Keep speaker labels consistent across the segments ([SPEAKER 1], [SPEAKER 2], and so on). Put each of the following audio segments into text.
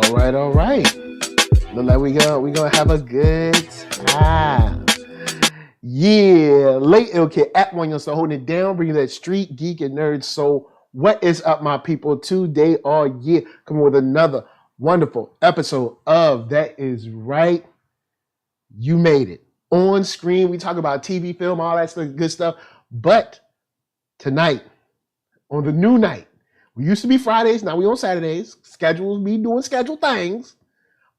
[SPEAKER 1] All right. Look like we gonna have a good time. Yeah, late okay at OneYoungsta holding it down, bringing that street geek and nerd soul. What is up, my people? Today, all year, coming with another wonderful episode of That Is Right. You made it. On screen, we talk about TV, film, all that stuff, good stuff. But tonight, on the new night, we used to be Fridays, now we on Saturdays. Schedules be doing scheduled things.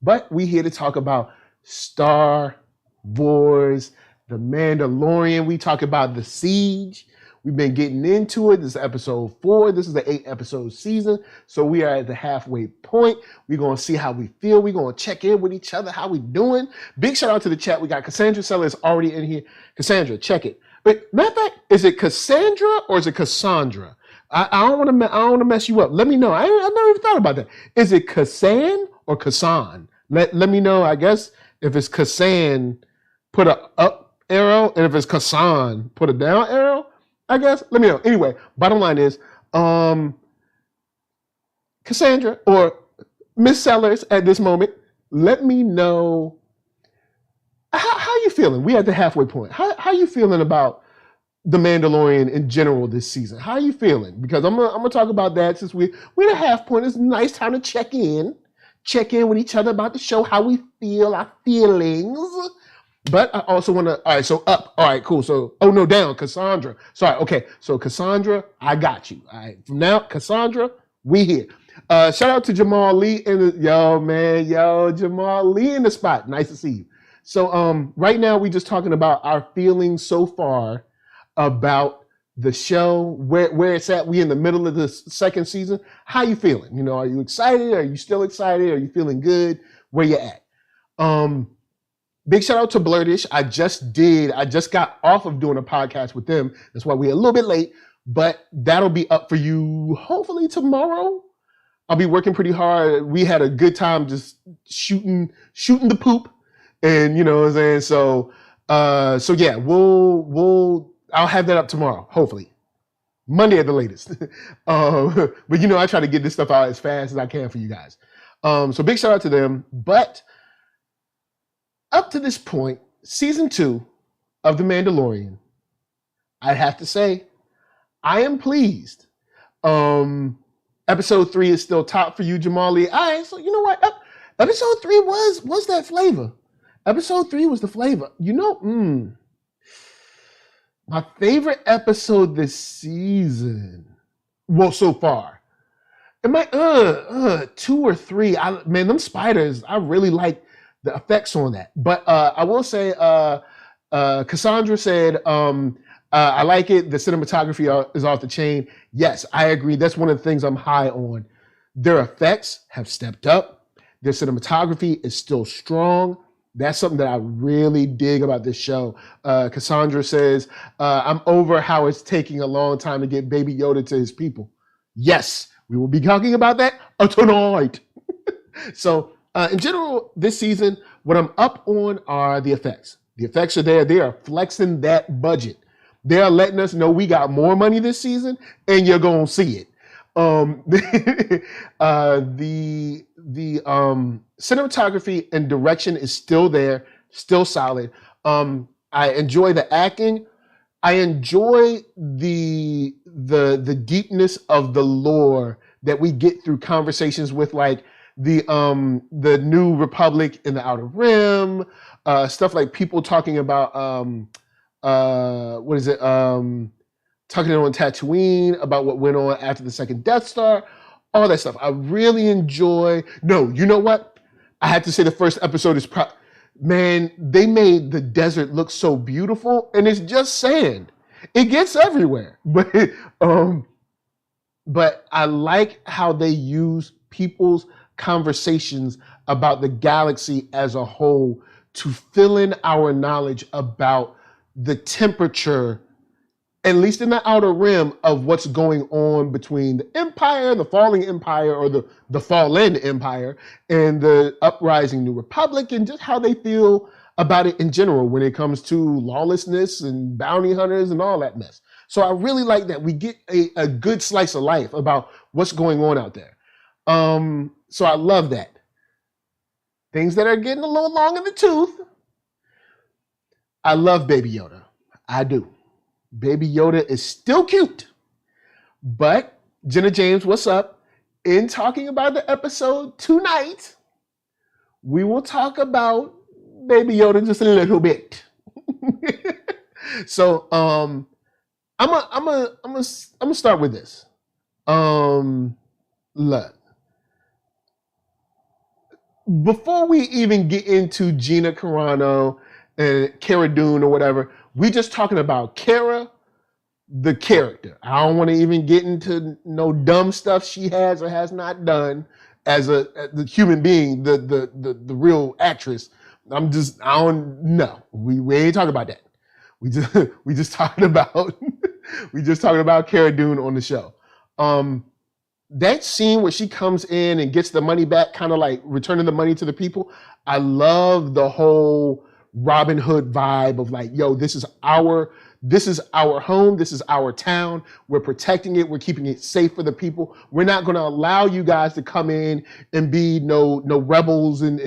[SPEAKER 1] But we here to talk about Star Wars, The Mandalorian. We talk about The Siege. We've been getting into it. This is episode 4. This is the 8-episode season. So we are at the halfway point. We're going to see how we feel. We're going to check in with each other, how we doing. Big shout out to the chat. We got Cassandra Sellers already in here. Cassandra, check it. But matter of fact, is it Cassandra or is it Cassandra? I don't want to mess you up. Let me know. I never even thought about that. Is it Cassan or Cassan? Let me know. I guess if it's Cassan, put a up arrow, and if it's Cassan, put a down arrow. I guess. Let me know. Anyway, bottom line is, Cassandra or Miss Sellers at this moment, let me know how you feeling. We at the halfway point. How you feeling about The Mandalorian in general this season? How are you feeling? Because I'm gonna talk about that since we're at a half point. It's a nice time to check in with each other about the show, how we feel, our feelings. But I also want to, all right, so up. All right, cool. So, oh no, down, Cassandra. Sorry, okay. So Cassandra, I got you. All right, from now, Cassandra, we here. Shout out to Jamal Lee in the, Jamal Lee in the spot. Nice to see you. So right now we just talking about our feelings so far about the show, where it's at. We in the middle of the second season. How you feeling? You know, are you excited? Are you still excited? Are you feeling good? Where you at? Big shout out to Blurtish. I just got off of doing a podcast with them. That's why we're a little bit late, but that'll be up for you hopefully tomorrow. I'll be working pretty hard. We had a good time just shooting the poop, and you know what I'm saying. So yeah, I'll have that up tomorrow, hopefully. Monday at the latest. But you know, I try to get this stuff out as fast as I can for you guys. So big shout out to them. But up to this point, season 2 of The Mandalorian, I'd have to say, I am pleased. Episode 3 is still top for you, Jamali. All right, so you know what? Episode 3 was that flavor. Episode 3 was the flavor. You know, my favorite episode this season, well, so far, it might 2 or 3. Man, them spiders, I really like the effects on that. But I will say, Cassandra said, I like it. The cinematography is off the chain. Yes, I agree. That's one of the things I'm high on. Their effects have stepped up. Their cinematography is still strong. That's something that I really dig about this show. Cassandra says, I'm over how it's taking a long time to get Baby Yoda to his people. Yes, we will be talking about that tonight. So in general, this season, what I'm up on are the effects. The effects are there. They are flexing that budget. They are letting us know we got more money this season, and you're going to see it. The cinematography and direction is still there, still solid. I enjoy the acting. I enjoy the deepness of the lore that we get through conversations with like the New Republic in the Outer Rim, stuff like people talking about talking on Tatooine about what went on after the second Death Star, all that stuff. I really enjoy. No, you know what? I have to say the first episode is man, they made the desert look so beautiful, and it's just sand. It gets everywhere. But I like how they use people's conversations about the galaxy as a whole to fill in our knowledge about the temperature, at least in the Outer Rim, of what's going on between the Empire, the falling Empire, or the fallen Empire, and the uprising New Republic, and just how they feel about it in general when it comes to lawlessness and bounty hunters and all that mess. So I really like that. We get a good slice of life about what's going on out there. So I love that. things that are getting a little long in the tooth. I love Baby Yoda. I do. Baby Yoda is still cute. But, Jenna James, what's up? In talking about the episode tonight, we will talk about Baby Yoda just a little bit. So, I'm gonna start with this. Look, before we even get into Gina Carano and Cara Dune or whatever, we just talking about Cara, the character. I don't want to even get into no dumb stuff she has or has not done as the human being, the real actress. I don't know. We ain't talking about that. We just talking about Cara Dune on the show. That scene where she comes in and gets the money back, kind of like returning the money to the people. I love the whole Robin Hood vibe of like, yo, this is our home, this is our town. We're protecting it, we're keeping it safe for the people. We're not gonna allow you guys to come in and be no rebels and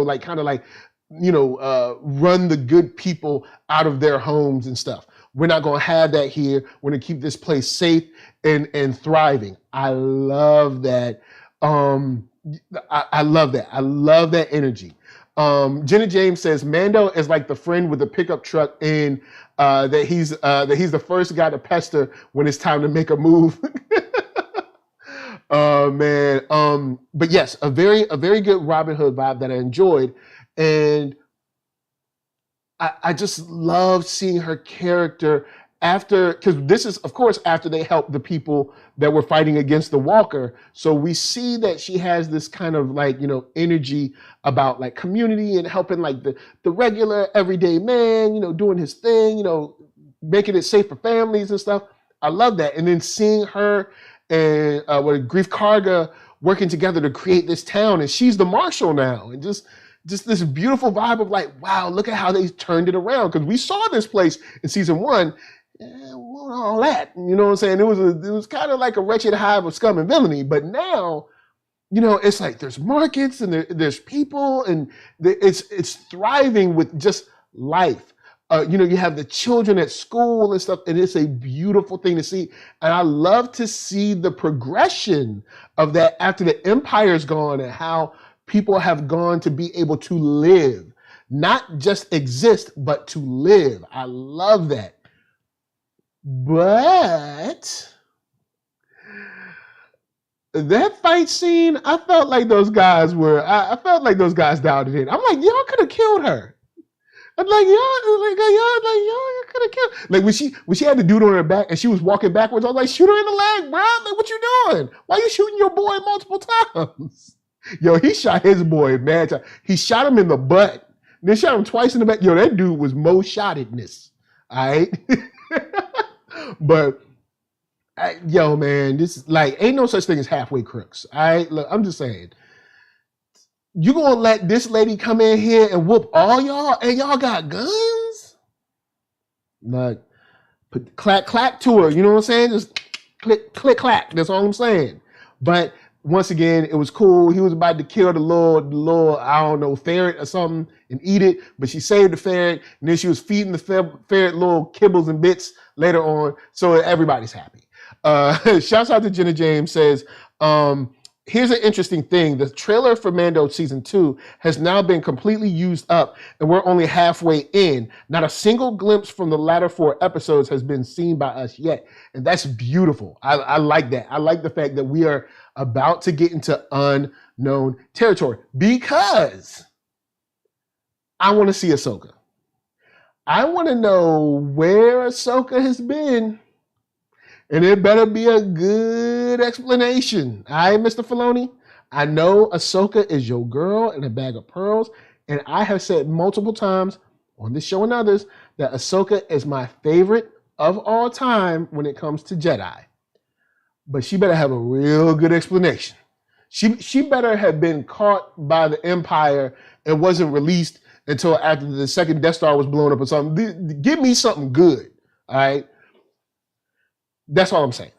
[SPEAKER 1] like kind of like, run the good people out of their homes and stuff. We're not going to have that here. We're going to keep this place safe and thriving. I love that. I love that. I love that energy. Jenna James says Mando is like the friend with the pickup truck and that he's the first guy to pester when it's time to make a move. Oh man. But yes, a very good Robin Hood vibe that I enjoyed. And I just love seeing her character after, because this is, of course, after they helped the people that were fighting against the Walker. So we see that she has this kind of like, energy about like community and helping like the regular everyday man, doing his thing, making it safe for families and stuff. I love that. And then seeing her and with Grief Karga working together to create this town, and she's the marshal now, and just this beautiful vibe of like, wow, look at how they turned it around. Because we saw this place in season 1, all that, you know what I'm saying? It was kind of like a wretched hive of scum and villainy. But now, it's like there's markets and there's people and it's thriving with just life. You have the children at school and stuff, and it's a beautiful thing to see. And I love to see the progression of that after the empire's gone and how people have gone to be able to live, not just exist, but to live. I love that. But that fight scene, I felt like those guys doubted it. I'm like, y'all could have killed her. I'm like, y'all could have killed her. Like when she had the dude on her back and she was walking backwards, I was like, shoot her in the leg, bro. Like, what you doing? Why you shooting your boy multiple times? Yo, he shot his boy mad time. He shot him in the butt. Then shot him twice in the back. Yo, that dude was mo-shottedness. All right? But, yo, man, this like ain't no such thing as halfway crooks. All right? Look, I'm just saying. You gonna let this lady come in here and whoop all y'all and y'all got guns? Like, put clack, clack to her. You know what I'm saying? Just click, click, clack. That's all I'm saying. But once again, it was cool. He was about to kill the little, I don't know, ferret or something and eat it, but she saved the ferret, and then she was feeding the ferret little kibbles and bits later on, so everybody's happy. Shouts out to Jenna James, says, here's an interesting thing. The trailer for Mando Season 2 has now been completely used up, and we're only halfway in. Not a single glimpse from the latter 4 episodes has been seen by us yet, and that's beautiful. I like that. I like the fact that we are about to get into unknown territory because I want to see Ahsoka. I want to know where Ahsoka has been, and it better be a good explanation. All right, Mr. Filoni? I know Ahsoka is your girl and a bag of pearls, and I have said multiple times on this show and others that Ahsoka is my favorite of all time when it comes to Jedi. But she better have a real good explanation. She better have been caught by the Empire and wasn't released until after the second Death Star was blown up or something. Give me something good, all right? That's all I'm saying.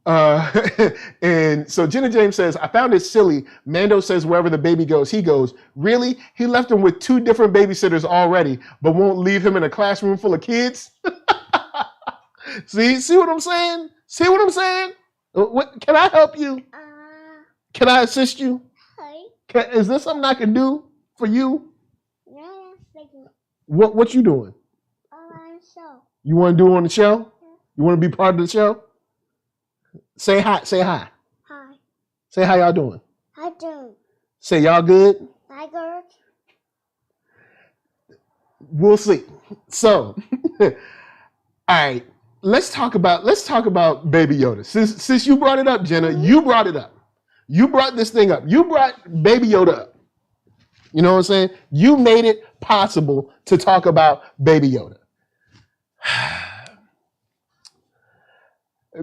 [SPEAKER 1] And so Jenna James says, I found it silly. Mando says wherever the baby goes, he goes. Really? He left him with 2 different babysitters already, but won't leave him in a classroom full of kids? See what I'm saying? See what I'm saying? Can I help you? Can I assist you? Is this something I can do for you? What you doing? Show. You want to do it on the show? Yeah. You want to be part of the show? Say hi. Say hi. Hi. Say how y'all doing. How doing? Say y'all good. I good. We'll see. So, all right. Let's talk about Baby Yoda. Since you brought it up, Jenna, you brought it up. You brought this thing up. You brought Baby Yoda up. You know what I'm saying? You made it possible to talk about Baby Yoda.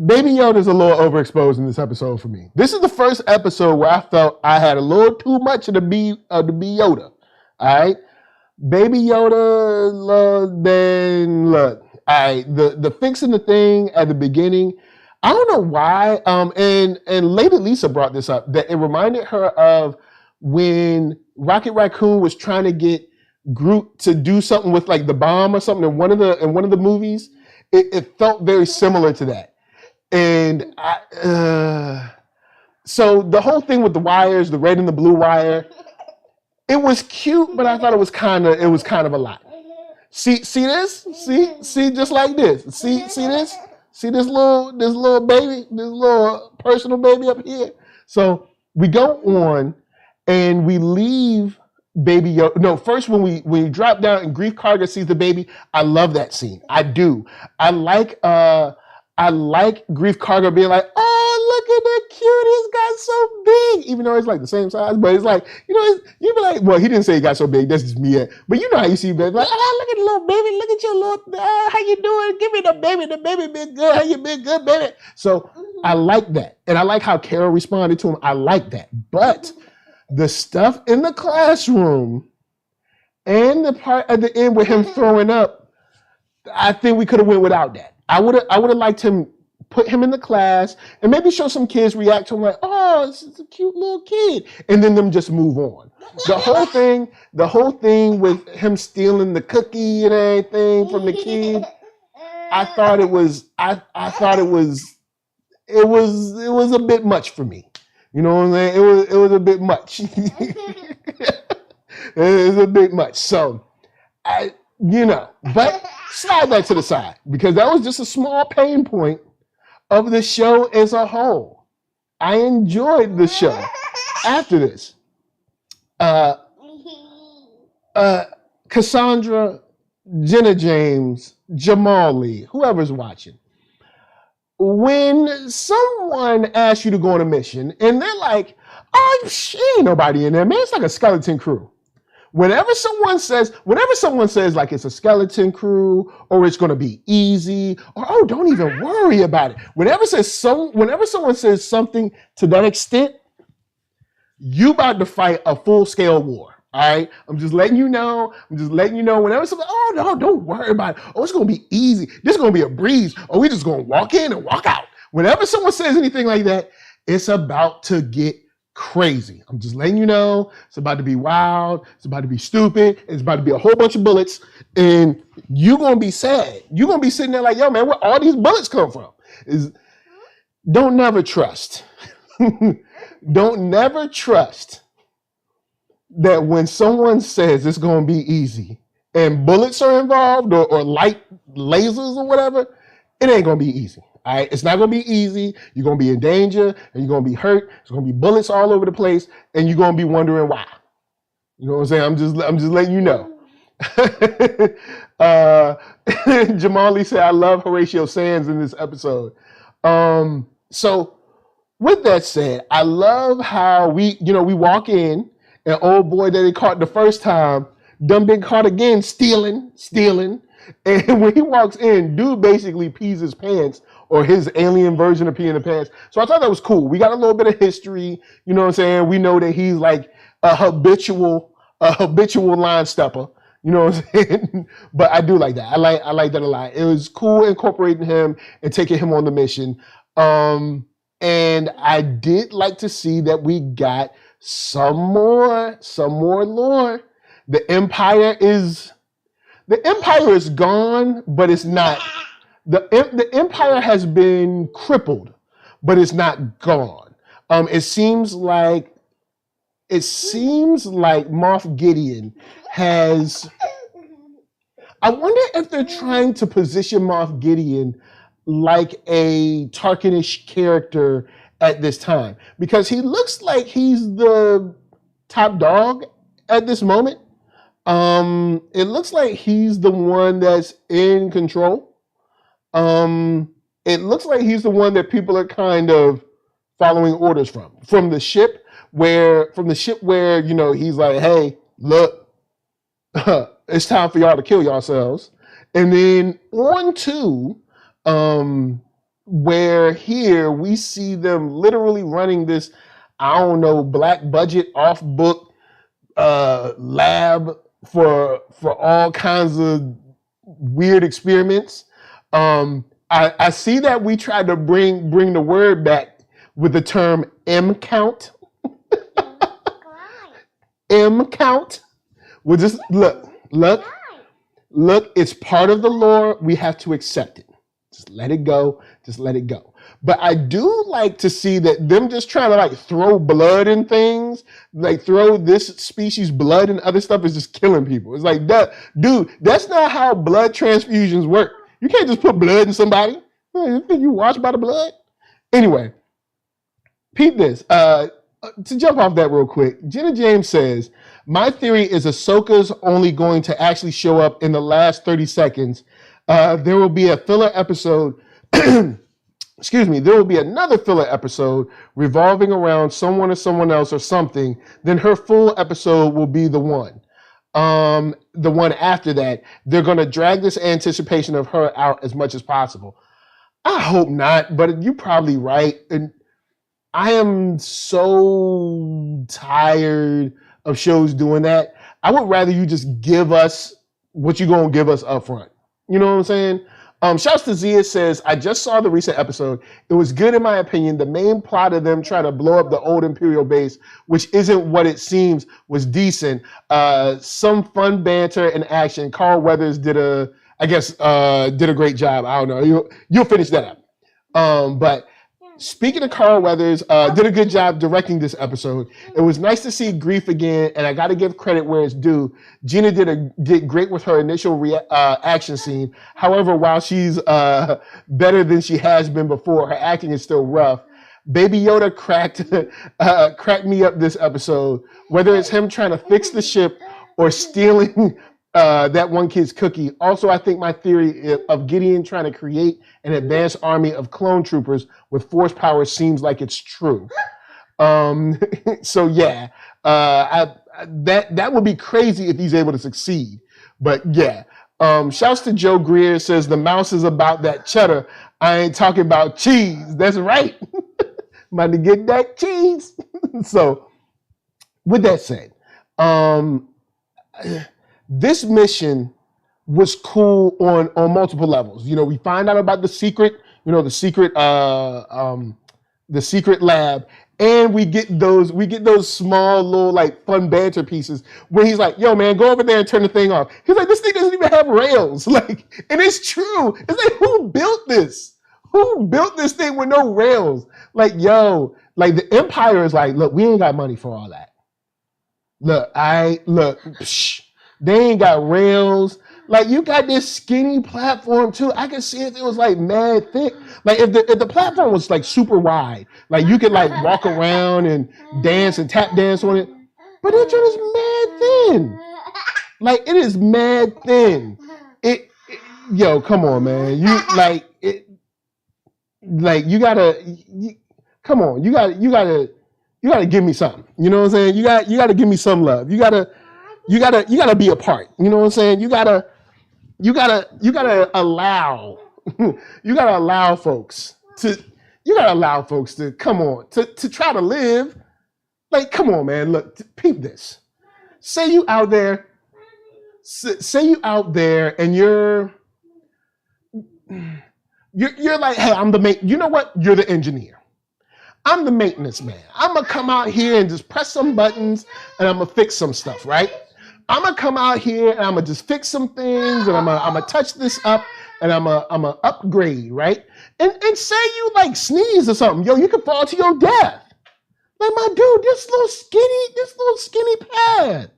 [SPEAKER 1] Baby Yoda's a little overexposed in this episode for me. This is the first episode where I felt I had a little too much of the B Yoda. All right, Baby Yoda. Then look. All right, the fixing the thing at the beginning. I don't know why. And Lady Lisa brought this up, that it reminded her of when Rocket Raccoon was trying to get Groot to do something with like the bomb or something in one of the movies. It felt very similar to that. And so the whole thing with the wires, the red and the blue wire, it was cute, but I thought it was kind of a lot. See this? See just like this. See this? See this little baby, this little personal baby up here. So we go on and we leave Baby Yoda. No, first when we drop down and Grief Karga sees the baby, I love that scene. I do. I like Grief Karga being like, oh, look at the cutie, got so big. Even though it's like the same size, but it's like, you be like, well, he didn't say he got so big. That's just me. But you know how you see baby, like, oh, look at the little baby. Look at your little, how you doing? Give me the baby. The baby been good. How you been good, baby? So I like that. And I like how Carol responded to him. I like that. But the stuff in the classroom and the part at the end with him throwing up, I think we could have went without that. I would have liked him, put him in the class and maybe show some kids react to him like, oh, this is a cute little kid. And then them just move on. The whole thing with him stealing the cookie and everything from the kid, I thought it was a bit much for me. You know what I'm saying? It was a bit much. It was a bit much. So but slide that to the side because that was just a small pain point of the show as a whole. I enjoyed the show after this. Cassandra, Jenna James, Jamal Lee, whoever's watching. When someone asks you to go on a mission and they're like, oh, ain't nobody in there, man. It's like a skeleton crew. Whenever someone says like it's a skeleton crew or it's going to be easy or, oh, don't even worry about it. Whenever someone says something to that extent, you about to fight a full-scale war. All right. I'm just letting you know. Whenever someone, oh, no, don't worry about it. Oh, it's going to be easy. This is going to be a breeze. Or we just going to walk in and walk out. Whenever someone says anything like that, it's about to get crazy. I'm just letting you know. It's about to be wild. It's about to be stupid. It's about to be a whole bunch of bullets. And you're going to be sad. You're going to be sitting there like, yo, man, where all these bullets come from? Don't never trust. Don't never trust that when someone says it's going to be easy and bullets are involved or light lasers or whatever, it ain't going to be easy. All right, it's not going to be easy. You're going to be in danger and you're going to be hurt. There's going to be bullets all over the place and you're going to be wondering why. You know what I'm saying? I'm just letting you know. Jamal Lee said, I love Horatio Sands in this episode. So with that said, I love how we walk in and old boy that he caught the first time done been caught again stealing. And when he walks in, dude basically pees his pants or his alien version of peeing the pants. So I thought that was cool. We got a little bit of history. You know what I'm saying? We know that he's like a habitual line stepper. You know what I'm saying? But I do like that. I like that a lot. It was cool incorporating him and taking him on the mission. And I did like to see that we got some more lore. The Empire is gone, but it's not. The Empire has been crippled, but it's not gone. It seems like Moff Gideon has. I wonder if they're trying to position Moff Gideon like a Tarkinish character at this time, because he looks like he's the top dog at this moment. It looks like he's the one that's in control. It looks like he's the one that people are kind of following orders from the ship where you know he's like, hey, look, it's time for y'all to kill yourselves, and then on to where here we see them literally running this, I don't know, black budget off book lab for all kinds of weird experiments. I see that we tried to bring the word back with the term M count. M count. We'll just look. It's part of the lore. We have to accept it. Just let it go. But I do like to see that them just trying to like throw blood in things, like throw this species blood and other stuff is just killing people. It's like, dude, that's not how blood transfusions work. You can't just put blood in somebody. You think you watched by the blood? Anyway, peep this. To jump off that real quick, Jenna James says, my theory is Ahsoka's only going to actually show up in the last 30 seconds. There will be a filler episode. Excuse me. There will be another filler episode revolving around someone or someone else or something. Then her full episode will be the one. The one after that. They're going to drag this anticipation of her out as much as possible. I hope not, but you're probably right. And I am so tired of shows doing that. I would rather you just give us what you're going to give us up front. You know what I'm saying? Shouts to Zia says, I just saw the recent episode. It was good in my opinion. The main plot of them trying to blow up the old Imperial base, which isn't what it seems, was decent. Some fun banter and action. Carl Weathers did a great job. I don't know. You'll finish that up. But speaking of Carl Weathers, did a good job directing this episode. It was nice to see Grief again, and I got to give credit where it's due. Gina did great with her initial action scene. However, while she's better than she has been before, her acting is still rough. Baby Yoda cracked me up this episode. Whether it's him trying to fix the ship or stealing that one kid's cookie. Also, I think my theory of Gideon trying to create an advanced army of clone troopers with force power seems like it's true. So yeah, that would be crazy if he's able to succeed. But yeah, shouts to Joe Greer says the mouse is about that cheddar. I ain't talking about cheese. That's right. I'm about to get that cheese. So with that said, this mission was cool on multiple levels. You know, we find out about the secret lab, and we get those small little like fun banter pieces where he's like, yo man, go over there and turn the thing off. He's like, this thing doesn't even have rails. Like, and it's true. It's like, who built this? Who built this thing with no rails? Like, yo, like the Empire is like, look, we ain't got money for all that. They ain't got rails. Like, you got this skinny platform too. I could see if it was like mad thick. Like if the platform was like super wide, like you could like walk around and dance and tap dance on it. But it is mad thin. Like it is mad thin. Yo, come on, man. You like it. Like you gotta come on. You gotta give me something. You know what I'm saying? You gotta give me some love. You gotta be a part. You know what I'm saying? You gotta allow folks to come on to try to live. Like, come on, man. Look, peep this. Say you out there and you're like, hey, I'm the main. You know what? You're the engineer. I'm the maintenance man. I'm gonna come out here and just press some buttons and I'm gonna fix some stuff, right? I'm gonna come out here and I'm gonna just fix some things and I'm gonna touch this up and I'm gonna upgrade, right? And say you like sneeze or something, yo, you could fall to your death. Like, my dude, this little skinny pad.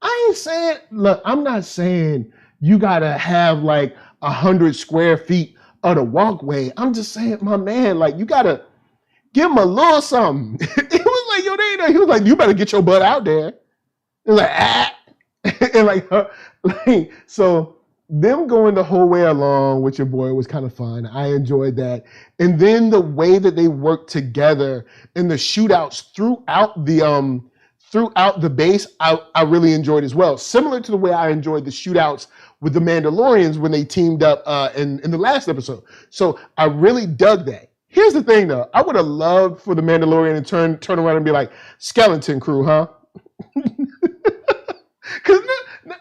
[SPEAKER 1] I ain't saying, look, I'm not saying you gotta have like 100 square feet of the walkway. I'm just saying, my man, like, you gotta give him a little something. It was like, yo, they ain't there. He was like, you better get your butt out there. It was like, ah. And like, so them going the whole way along with your boy was kind of fun. I enjoyed that. And then the way that they worked together in the shootouts throughout the base, I really enjoyed as well. Similar to the way I enjoyed the shootouts with the Mandalorians when they teamed up in the last episode. So I really dug that. Here's the thing though, I would have loved for the Mandalorian to turn around and be like, skeleton crew, huh? Because,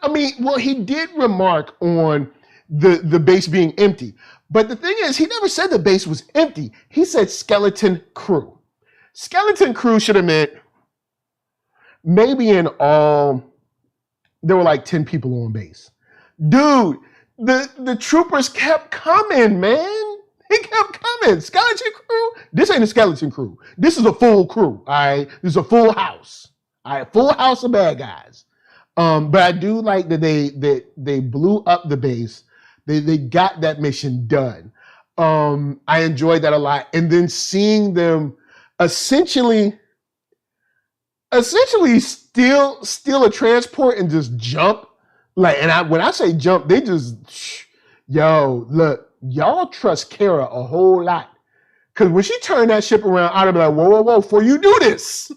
[SPEAKER 1] I mean, well, he did remark on the base being empty. But the thing is, he never said the base was empty. He said skeleton crew. Skeleton crew should have meant maybe in all, there were like 10 people on base. Dude, the troopers kept coming, man. They kept coming. Skeleton crew? This ain't a skeleton crew. This is a full crew, all right? This is a full house. All right, full house of bad guys. But I do like that they blew up the base. They got that mission done. I enjoyed that a lot. And then seeing them essentially steal a transport and just jump. Like, and when I say jump, they just, yo, look, y'all trust Kara a whole lot. Because when she turned that ship around, I'd be like, whoa, before you do this.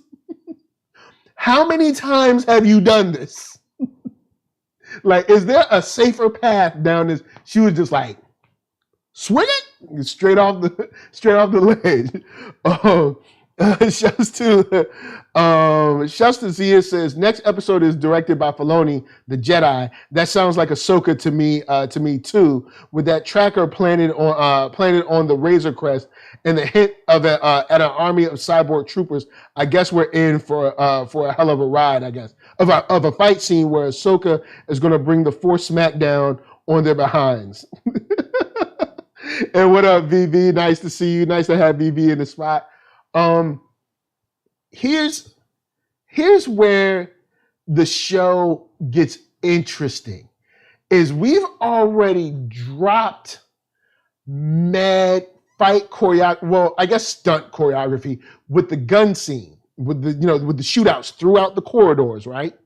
[SPEAKER 1] How many times have you done this? Like, is there a safer path down this? She was just like, swing it straight off the ledge. Shouts to Zia says next episode is directed by Filoni, the Jedi. That sounds like Ahsoka to me too. With that tracker planted on the Razor Crest and the hint of at an army of cyborg troopers. I guess we're in for a hell of a ride. I guess of a fight scene where Ahsoka is going to bring the Force smackdown on their behinds. And what up, VV? Nice to see you. Nice to have VV in the spot. Here's where the show gets interesting. Is we've already dropped mad fight choreography, well, I guess stunt choreography with the gun scene, with the shootouts throughout the corridors, right?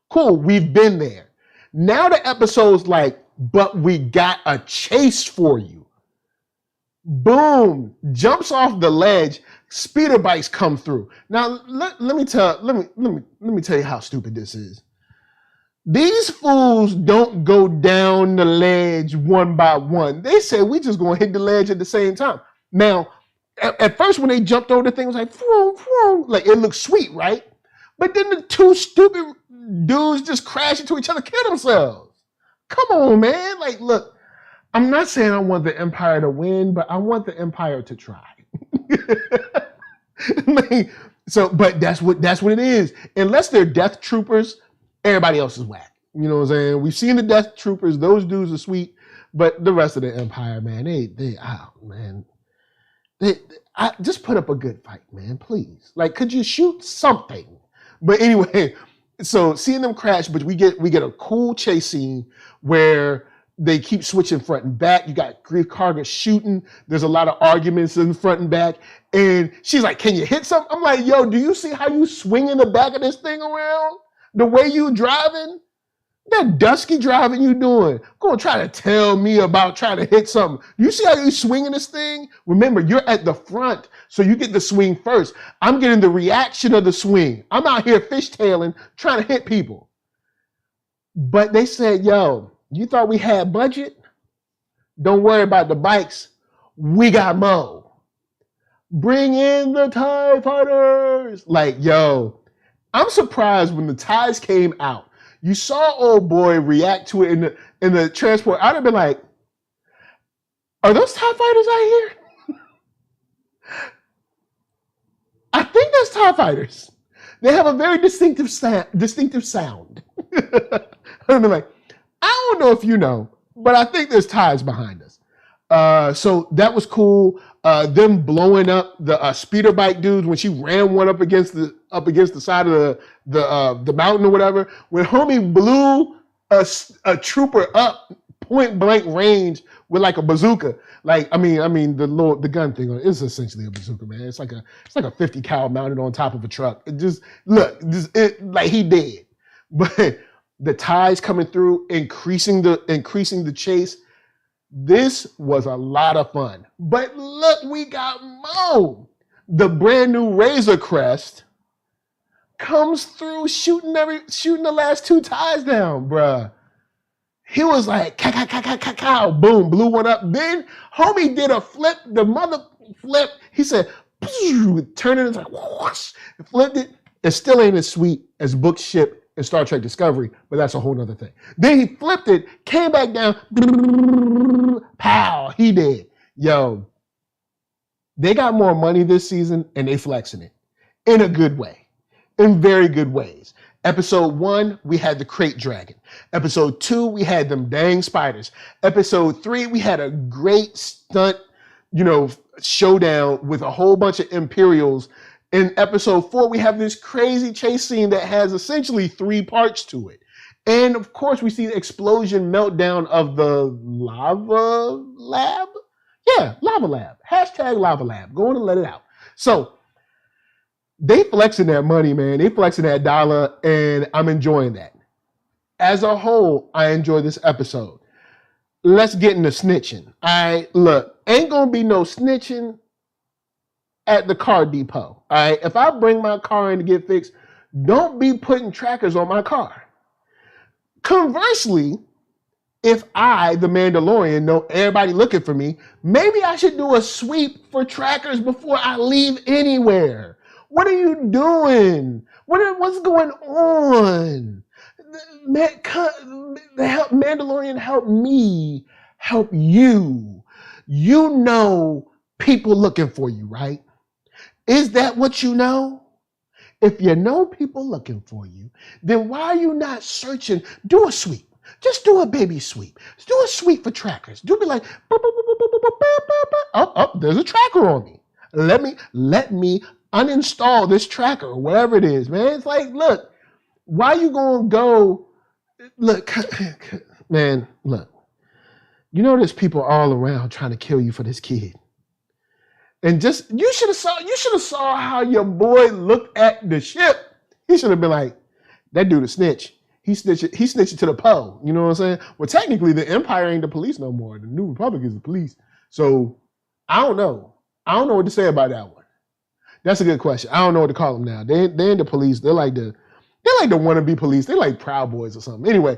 [SPEAKER 1] Cool, we've been there. Now the episode's like, but we got a chase for you. Boom, jumps off the ledge, speeder bikes come through. Now let me tell you how stupid this is. These fools don't go down the ledge one by one. They said we just gonna hit the ledge at the same time. Now, at first when they jumped over the thing, it was like, vroom, vroom, like it looked sweet, right? But then the two stupid dudes just crash into each other, kill themselves. Come on, man. Like, look, I'm not saying I want the Empire to win, but I want the Empire to try. But that's what it is. Unless they're Death Troopers, everybody else is whack. You know what I'm saying? We've seen the Death Troopers; those dudes are sweet, but the rest of the Empire, man, they just put up a good fight, man. Please, like, could you shoot something? But anyway, so seeing them crash, but we get a cool chase scene where they keep switching front and back. You got Grief Karga shooting. There's a lot of arguments in front and back. And she's like, can you hit something? I'm like, yo, do you see how you swinging the back of this thing around? The way you driving? That dusky driving you doing? Gonna try to tell me about trying to hit something. You see how you swinging this thing? Remember, you're at the front, so you get the swing first. I'm getting the reaction of the swing. I'm out here fishtailing, trying to hit people. But they said, yo, you thought we had budget? Don't worry about the bikes. We got Mo. Bring in the TIE fighters. Like, yo, I'm surprised when the TIEs came out. You saw old boy react to it in the transport. I'd have been like, are those TIE fighters out here? think that's TIE fighters. They have a very distinctive sound. I'm like, I don't know if you know, but I think there's TIEs behind us. So that was cool. Them blowing up the speeder bike dudes when she ran one up against the side of the mountain or whatever. When homie blew a trooper up point blank range with like a bazooka. Like, I mean, the gun thing is essentially a bazooka, man. It's like a 50 cal mounted on top of a truck. It just like he dead. But the TIEs coming through, increasing the chase. This was a lot of fun. But look, we got Mo. The brand new Razor Crest comes through shooting the last two TIEs down, bruh. He was like, cow, boom, blew one up. Then homie did a flip, the mother flip. He said, turn it, it's like, whoosh, flipped it. It still ain't as sweet as Book Ship in Star Trek Discovery, but that's a whole nother thing. Then he flipped it, came back down, pow, he did. Yo, they got more money this season and they flexing it in a good way, in very good ways. Episode 1, we had the crate dragon. Episode 2, we had them dang spiders. Episode 3, we had a great stunt, showdown with a whole bunch of Imperials. In episode 4, we have this crazy chase scene that has essentially 3 parts to it. And of course, we see the explosion meltdown of the lava lab. Yeah, lava lab. Hashtag lava lab. Go on and let it out. So, they flexing that money, man. They flexing that dollar, and I'm enjoying that. As a whole, I enjoy this episode. Let's get into snitching. Look, ain't gonna be no snitching at the car depot. All right, if I bring my car in to get fixed, don't be putting trackers on my car. Conversely, if I, the Mandalorian, know everybody looking for me, maybe I should do a sweep for trackers before I leave anywhere. What are you doing? What's going on? Mandalorian, help me, help you. You know people looking for you, right? Is that what you know? If you know people looking for you, then why are you not searching? Do a sweep. Just do a baby sweep. Do a sweep for trackers. Do be like, oh, there's a tracker on me. Let me uninstall this tracker or whatever it is, man. It's like, look, why you gonna go? Look, man, look. You know there's people all around trying to kill you for this kid. And just you should have saw how your boy looked at the ship. He should have been like, that dude a snitch. He snitched to the Poe. You know what I'm saying? Well, technically the Empire ain't the police no more. The New Republic is the police. So I don't know. I don't know what to say about that one. That's a good question. I don't know what to call them now. They're in the police. They're like the wannabe police. They're like Proud Boys or something. Anyway,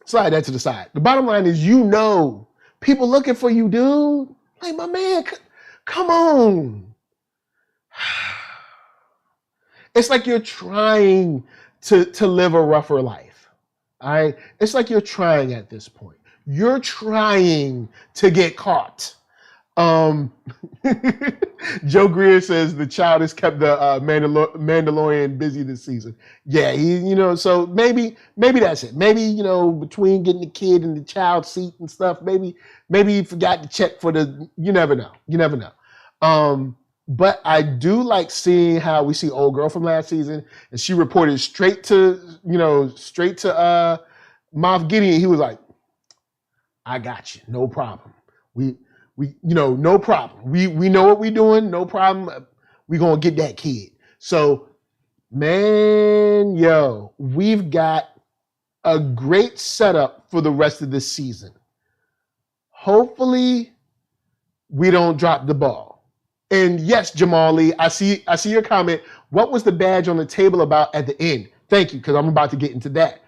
[SPEAKER 1] slide that to the side. The bottom line is, people looking for you, dude. Like, my man, come on. It's like you're trying to live a rougher life. All right? It's like you're trying at this point. You're trying to get caught. Joe Greer says the child has kept the Mandalorian busy this season. Yeah, so maybe that's it. Maybe, between getting the kid in the child seat and stuff, maybe he forgot to check for you never know. But I do like seeing how we see old girl from last season, and she reported straight to Moff Gideon. He was like, I got you, no problem. We no problem. We know what we're doing, no problem. We're going to get that kid. So, man, we've got a great setup for the rest of this season. Hopefully, we don't drop the ball. And yes, Jamal Lee, I see your comment. What was the badge on the table about at the end? Thank you, because I'm about to get into that.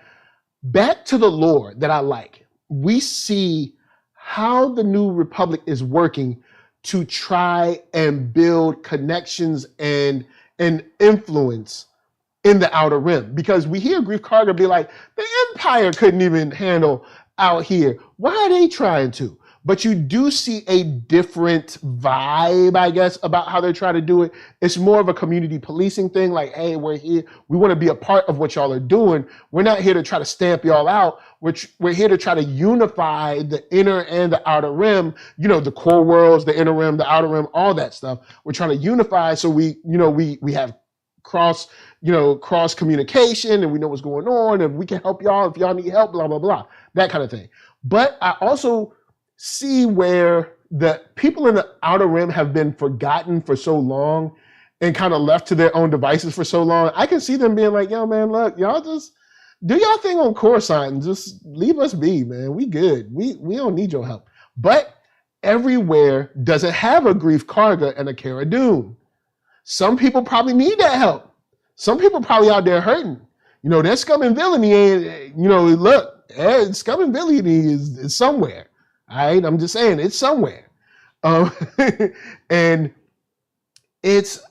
[SPEAKER 1] Back to the lore that I like. We see how the New Republic is working to try and build connections and influence in the Outer Rim. Because we hear Grief Karga be like, the Empire couldn't even handle out here. Why are they trying to? but you do see a different vibe, I guess, about how they're trying to do it. It's more of a community policing thing, like, hey, we're here. We want to be a part of what y'all are doing. We're not here to try to stamp y'all out. We're here to try to unify the inner and the outer rim, the core worlds, the inner rim, the outer rim, all that stuff. We're trying to unify so we have cross communication, and we know what's going on, and we can help y'all if y'all need help, blah, blah, blah, that kind of thing. But I also see where the people in the outer rim have been forgotten for so long and kind of left to their own devices for so long. I can see them being like, yo, man, look, y'all just do y'all thing on Coruscant and just leave us be, man. We good. We don't need your help. But everywhere doesn't have a Grief Karga and a Cara Dune. Some people probably need that help. Some people probably out there hurting. That scum and villainy ain't, look, scum and villainy is somewhere. All right, I'm just saying it's somewhere, and it's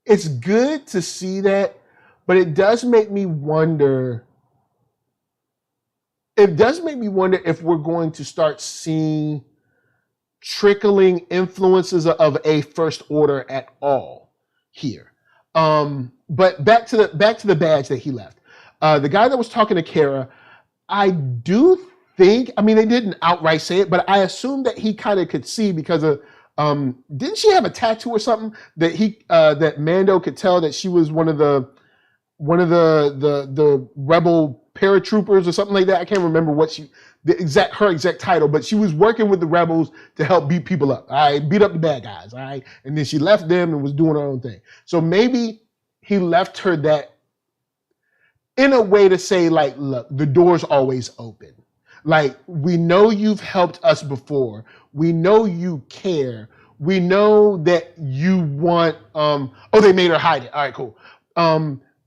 [SPEAKER 1] it's good to see that, but it does make me wonder. It does make me wonder if we're going to start seeing trickling influences of a First Order at all here. But back to the badge that he left. The guy that was talking to Cara, I do think, they didn't outright say it, but I assume that he kind of could see because of, didn't she have a tattoo or something that that Mando could tell that she was one of the rebel paratroopers or something like that. I can't remember her exact title, but she was working with the rebels to help beat people up. All right, beat up the bad guys. All right, and then she left them and was doing her own thing. So maybe he left her that in a way to say, like, look, the door's always open. Like, we know you've helped us before. We know you care. We know that you want, they made her hide it. All right, cool.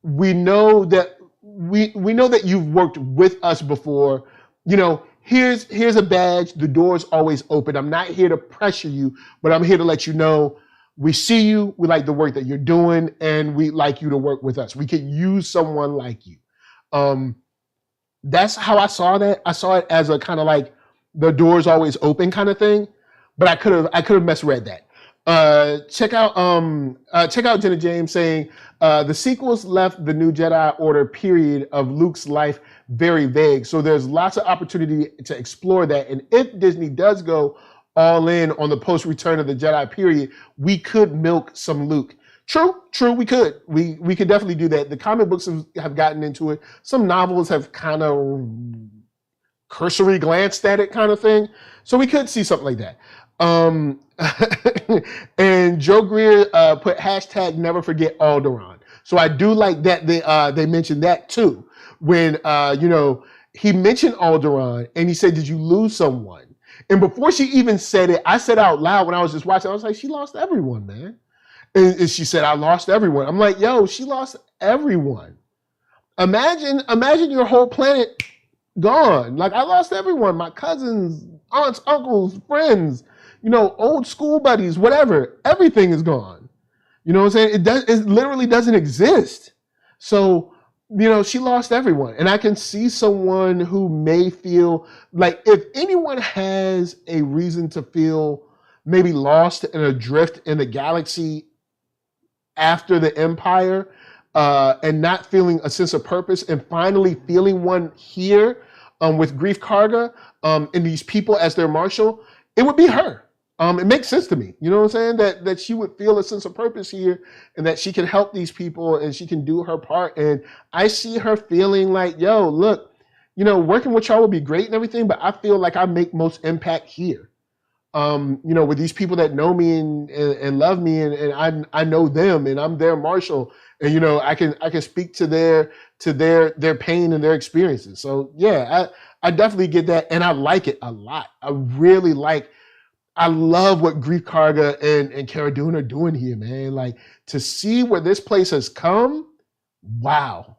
[SPEAKER 1] We know that you've worked with us before. Here's a badge. The door's always open. I'm not here to pressure you, but I'm here to let you know we see you. We like the work that you're doing, and we like you to work with us. We could use someone like you. That's how I saw that. I saw it as a kind of like the door's always open kind of thing, but I could have misread that. Check out Jenna James saying the sequels left the New Jedi Order period of Luke's life very vague. So there's lots of opportunity to explore that. And if Disney does go all in on the post-Return of the Jedi period, we could milk some Luke. True, we could. We could definitely do that. The comic books have gotten into it. Some novels have kind of cursory glanced at it kind of thing. So we could see something like that. And Joe Greer put hashtag never forget Alderaan. So I do like that they mentioned that too. When he mentioned Alderaan and he said, did you lose someone? And before she even said it, I said out loud when I was just watching, I was like, she lost everyone, man. And she said, I lost everyone. I'm like, yo, she lost everyone. Imagine your whole planet gone. Like, I lost everyone. My cousins, aunts, uncles, friends, old school buddies, whatever. Everything is gone. You know what I'm saying? It literally doesn't exist. So, she lost everyone. And I can see someone who may feel like, if anyone has a reason to feel maybe lost and adrift in the galaxy after the Empire, and not feeling a sense of purpose, and finally feeling one here with Grief Karga and these people as their marshal, it would be her. It makes sense to me. You know what I'm saying? That she would feel a sense of purpose here, and that she can help these people and she can do her part. And I see her feeling like, yo, look, working with y'all would be great and everything, but I feel like I make most impact here. With these people that know me and love me, and I know them, and I'm their marshal, and I can speak to their pain and their experiences. So yeah, I definitely get that, and I like it a lot. I love what Grief Karga and Cara Dune are doing here, man. Like, to see where this place has come, wow.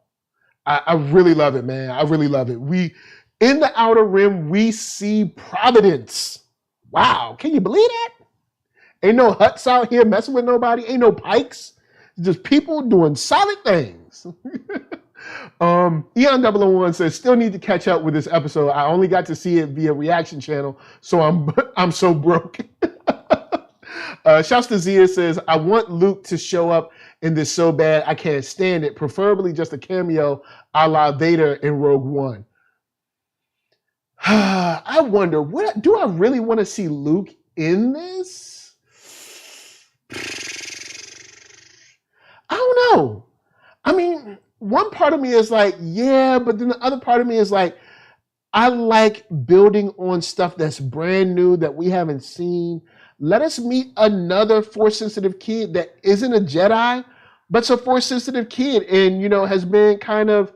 [SPEAKER 1] I really love it, man. I really love it. In the Outer Rim, we see Providence. Wow, can you believe that? Ain't no huts out here messing with nobody. Ain't no pikes. Just people doing solid things. Eon 001 says, still need to catch up with this episode. I only got to see it via reaction channel, so I'm so broke. Shouts to Zia says, I want Luke to show up in this so bad I can't stand it. Preferably just a cameo a la Vader in Rogue One. I wonder, do I really want to see Luke in this? I don't know. I mean, one part of me is like, yeah, but then the other part of me is like, I like building on stuff that's brand new that we haven't seen. Let us meet another Force-sensitive kid that isn't a Jedi, but's a Force-sensitive kid and, you know, has been kind of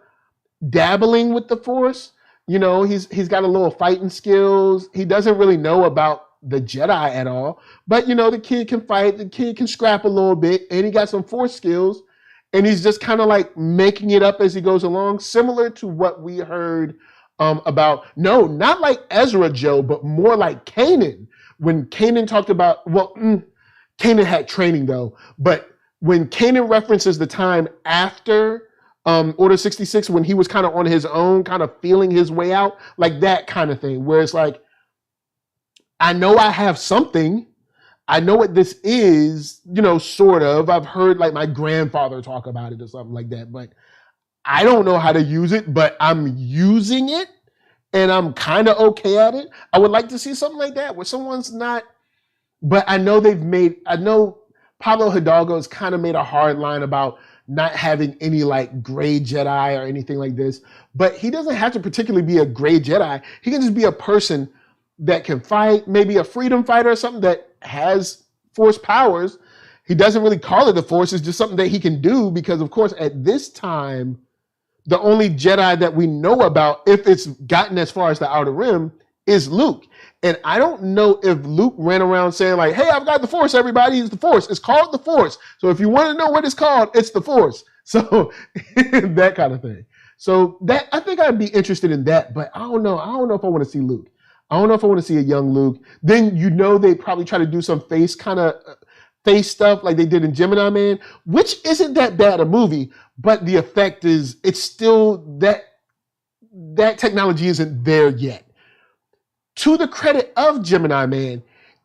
[SPEAKER 1] dabbling with the Force. You know, he's got a little fighting skills. He doesn't really know about the Jedi at all, but, you know, the kid can fight, the kid can scrap a little bit, and he got some Force skills. And he's just kind of like making it up as he goes along, similar to what we heard about, no, not like Ezra, Joe, but more like Kanan. When Kanan talked about, well, Kanan had training though, but when Kanan references the time after Order 66, when he was kind of on his own, kind of feeling his way out, like that kind of thing, where it's like, I know I have something. I know what this is, you know, sort of. I've heard like my grandfather talk about it or something like that, but I don't know how to use it, but I'm using it and I'm kind of okay at it. I would like to see something like that where someone's not, but I know Pablo Hidalgo has kind of made a hard line about not having any like gray Jedi or anything like this, but he doesn't have to particularly be a gray Jedi. He can just be a person that can fight, maybe a freedom fighter or something that has Force powers. He doesn't really call it the Force. It's just something that he can do because, of course, at this time, the only Jedi that we know about, if it's gotten as far as the Outer Rim, is Luke. And I don't know if Luke ran around saying like, hey, I've got the Force, everybody. It's the Force. It's called the Force. So if you want to know what it's called, it's the Force. So that kind of thing. So that, I think I'd be interested in that, but I don't know. I don't know if I want to see Luke. I don't know if I want to see a young Luke. Then, you know, they probably try to do some face stuff like they did in Gemini Man, which isn't that bad a movie, but the effect is, it's still that technology isn't there yet. To the credit of Gemini Man,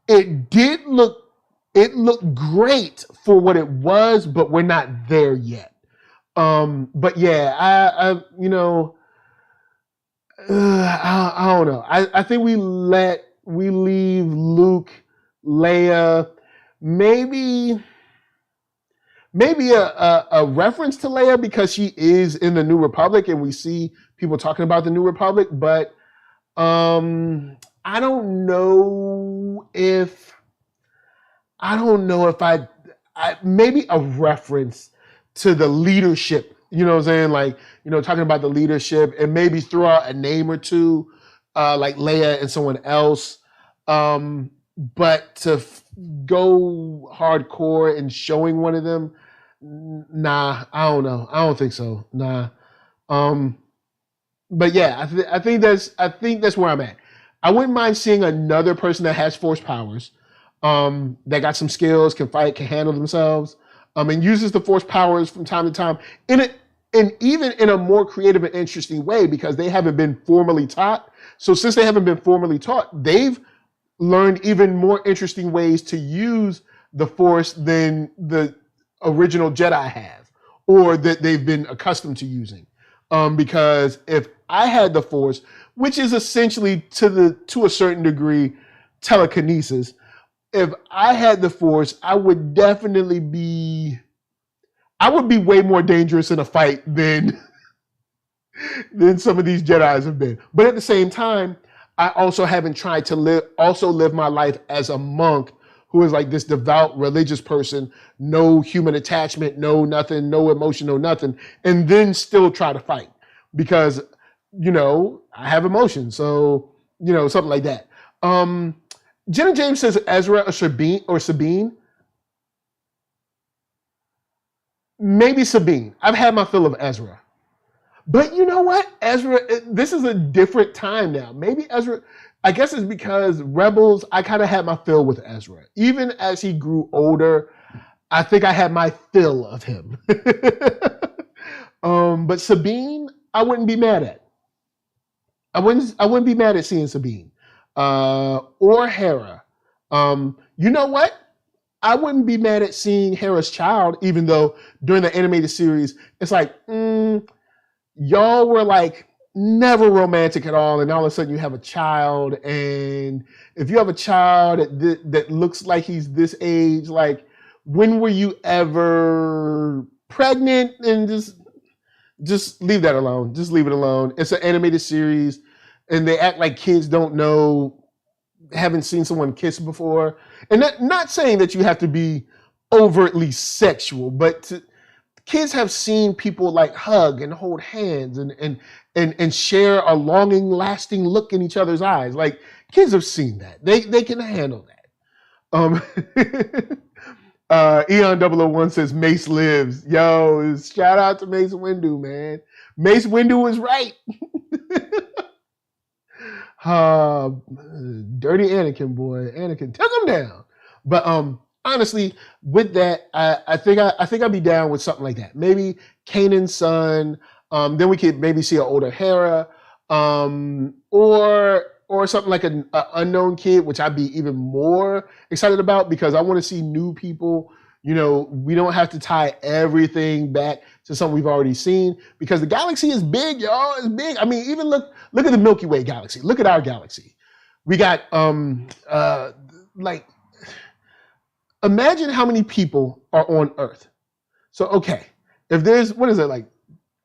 [SPEAKER 1] it looked great for what it was, but we're not there yet. But yeah, I you know, I don't know. I think we leave Luke, Leia, maybe a reference to Leia because she is in the New Republic and we see people talking about the New Republic, but I don't know if I maybe a reference to the leadership, you know what I'm saying? Like, you know, talking about the leadership and maybe throw out a name or two, like Leia and someone else. But to go hardcore and showing one of them, nah, I don't know. I don't think so. Nah. But yeah, I think that's where I'm at. I wouldn't mind seeing another person that has Force powers, that got some skills, can fight, can handle themselves, and uses the Force powers from time to time and even in a more creative and interesting way because they haven't been formally taught. So since they haven't been formally taught, they've learned even more interesting ways to use the Force than the original Jedi have, or that they've been accustomed to using. Because if I had the Force, which is essentially to a certain degree telekinesis, if I had the Force, I would definitely be way more dangerous in a fight than some of these Jedis have been. But at the same time, I also haven't tried to live my life as a monk who is like this devout religious person, no human attachment, no nothing, no emotion, no nothing, and then still try to fight because, you know, I have emotions. So, you know, something like that. Jenna James says Ezra or Sabine. Maybe Sabine. I've had my fill of Ezra. But you know what? Ezra, this is a different time now. Maybe Ezra, I guess it's because Rebels, I kind of had my fill with Ezra. Even as he grew older, I think I had my fill of him. But Sabine, I wouldn't be mad at. I wouldn't be mad at seeing Sabine. Or Hera. You know what? I wouldn't be mad at seeing Hera's child, even though during the animated series, it's like, y'all were like never romantic at all, and all of a sudden you have a child, and if you have a child that looks like he's this age, like, when were you ever pregnant? And just leave that alone. Just leave it alone. It's an animated series, and they act like kids don't know, haven't seen someone kiss before. And not saying that you have to be overtly sexual, but kids have seen people like hug and hold hands and share a longing, lasting look in each other's eyes. Like, kids have seen that. They can handle that. Eon001 says Mace lives. Yo, shout out to Mace Windu, man. Mace Windu was right. Dirty Anakin, boy. Anakin took him down. But honestly, with that, I think I'd be down with something like that. Maybe Kanan's son. Then we could maybe see an older Hera, or something like an unknown kid, which I'd be even more excited about, because I want to see new people. You know, we don't have to tie everything back to something we've already seen, because the galaxy is big, y'all. It's big. I mean, even look at the Milky Way galaxy. Look at our galaxy. We got like, imagine how many people are on Earth. So, okay, if there's, what is it, like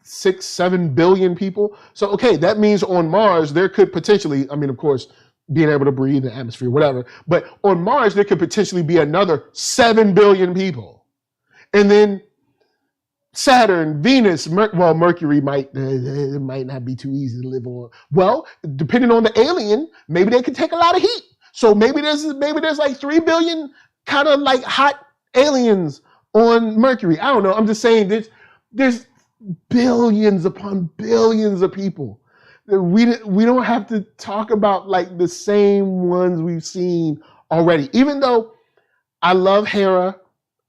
[SPEAKER 1] 6-7 billion people? So, okay, that means on Mars, there could potentially, I mean, of course, being able to breathe in the atmosphere, whatever, but on Mars, there could potentially be another 7 billion people. And then Saturn, Venus, Mercury might not be too easy to live on. Well, depending on the alien, maybe they could take a lot of heat. So maybe there's like 3 billion kind of like hot aliens on Mercury. I don't know. I'm just saying there's billions upon billions of people. We don't have to talk about like the same ones we've seen already. Even though I love Hera,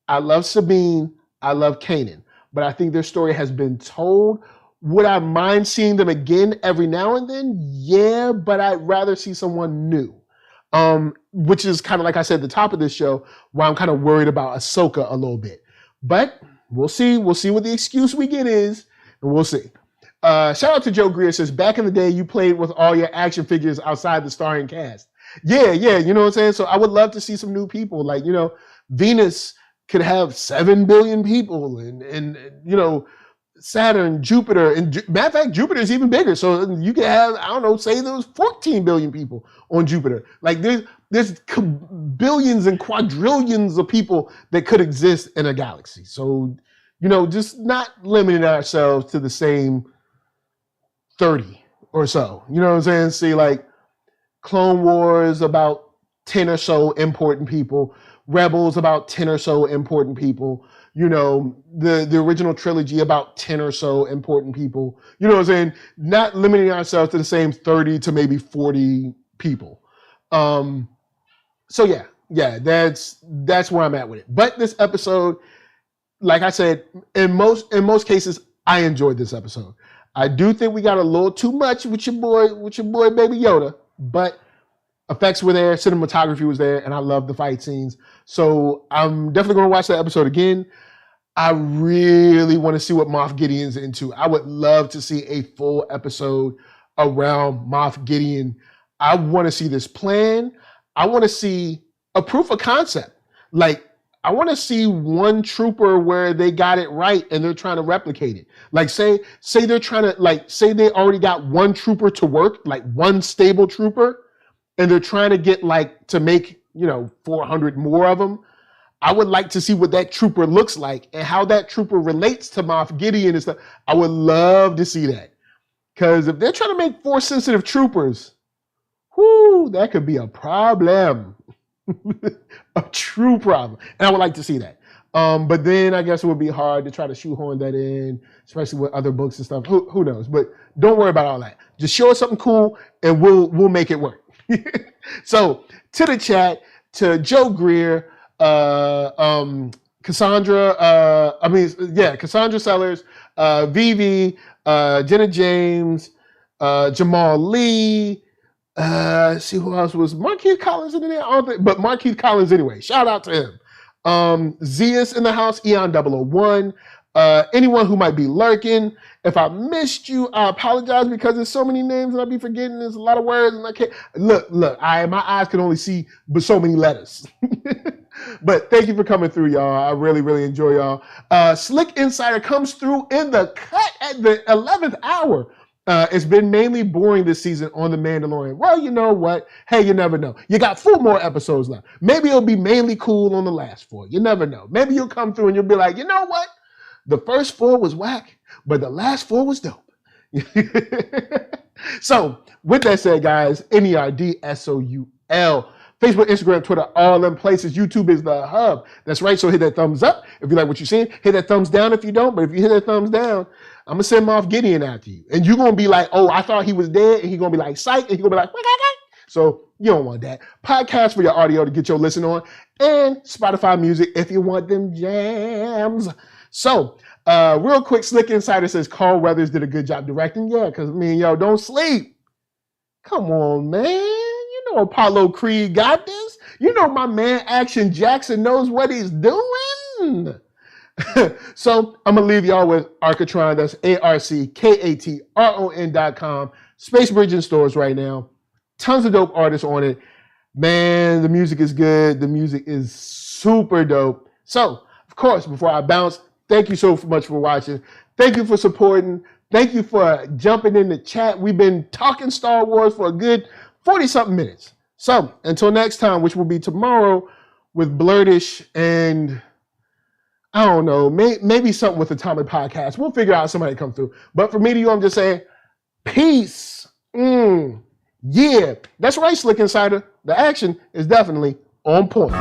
[SPEAKER 1] I love Sabine, I love Kanan, but I think their story has been told. Would I mind seeing them again every now and then? Yeah, but I'd rather see someone new. Which is kind of like I said at the top of this show, why I'm kind of worried about Ahsoka a little bit. But we'll see. We'll see what the excuse we get is, and we'll see. Shout out to Joe Greer, says, back in the day, you played with all your action figures outside the starring cast. Yeah, you know what I'm saying? So I would love to see some new people. Like, you know, Venus could have 7 billion people, and you know, Saturn, Jupiter, and matter of fact, Jupiter is even bigger. So you could have, I don't know, say there was 14 billion people on Jupiter. Like, there's billions and quadrillions of people that could exist in a galaxy. So, you know, just not limiting ourselves to the same 30 or so. You know what I'm saying? See, like, Clone Wars, about 10 or so important people. Rebels, about 10 or so important people. You know, the original trilogy, about 10 or so important people. You know what I'm saying? Not limiting ourselves to the same 30 to maybe 40 people. So yeah, that's where I'm at with it. But this episode, like I said, in most cases, I enjoyed this episode. I do think we got a little too much with your boy Baby Yoda, but effects were there, cinematography was there, and I love the fight scenes. So I'm definitely going to watch that episode again. I really want to see what Moff Gideon's into. I would love to see a full episode around Moff Gideon. I want to see this plan. I want to see a proof of concept. Like, I want to see one trooper where they got it right and they're trying to replicate it. Like, say they're trying to, like, say they already got one trooper to work, like one stable trooper, and they're trying to get, like, to make, you know, 400 more of them. I would like to see what that trooper looks like and how that trooper relates to Moff Gideon and stuff. I would love to see that. Because if they're trying to make Force-sensitive troopers, whoo, that could be a problem. A true problem. And I would like to see that. But then I guess it would be hard to try to shoehorn that in, especially with other books and stuff. Who knows? But don't worry about all that. Just show us something cool and we'll make it work. So to the chat, to Joe Greer, Cassandra, Cassandra Sellers, Vivi, Jenna James, Jamal Lee. See who else was Marquise Collins in there? But Marquise Collins anyway. Shout out to him. Zeus in the house, Eon 001. Anyone who might be lurking. If I missed you, I apologize because there's so many names and I'll be forgetting. There's a lot of words and I can't. Look, my eyes can only see but so many letters. But thank you for coming through, y'all. I really, really enjoy y'all. Slick Insider comes through in the cut at the 11th hour. It's been mainly boring this season on The Mandalorian. Well, you know what? Hey, you never know. You got 4 more episodes left. Maybe it'll be mainly cool on the last 4. You never know. Maybe you'll come through and you'll be like, you know what? The first 4 was whack, but the last 4 was dope. So, with that said, guys, NERDSoul. Facebook, Instagram, Twitter, all them places. YouTube is the hub. That's right. So hit that thumbs up if you like what you're seeing. Hit that thumbs down if you don't. But if you hit that thumbs down, I'm going to send Moff Gideon after you. And you're going to be like, oh, I thought he was dead. And he's going to be like, psych. And he's going to be like, so you don't want that. Podcast for your audio to get your listen on. And Spotify music if you want them jams. So, real quick, Slick Insider says Carl Weathers did a good job directing. Yeah, because, yo, don't sleep. Come on, man. You know Apollo Creed got this. You know my man Action Jackson knows what he's doing. So I'm going to leave y'all with Arcatron. That's ARCKATRON.com. Space Bridge in stores right now. Tons of dope artists on it. Man, the music is good. The music is super dope. So, of course, before I bounce, thank you so much for watching. Thank you for supporting. Thank you for jumping in the chat. We've been talking Star Wars for a good 40-something minutes. So, until next time, which will be tomorrow with Blurtish and, I don't know, maybe something with Atomic Podcast. We'll figure out somebody to come through. But for me to you, I'm just saying, peace. Yeah, that's right, Slick Insider. The action is definitely on point.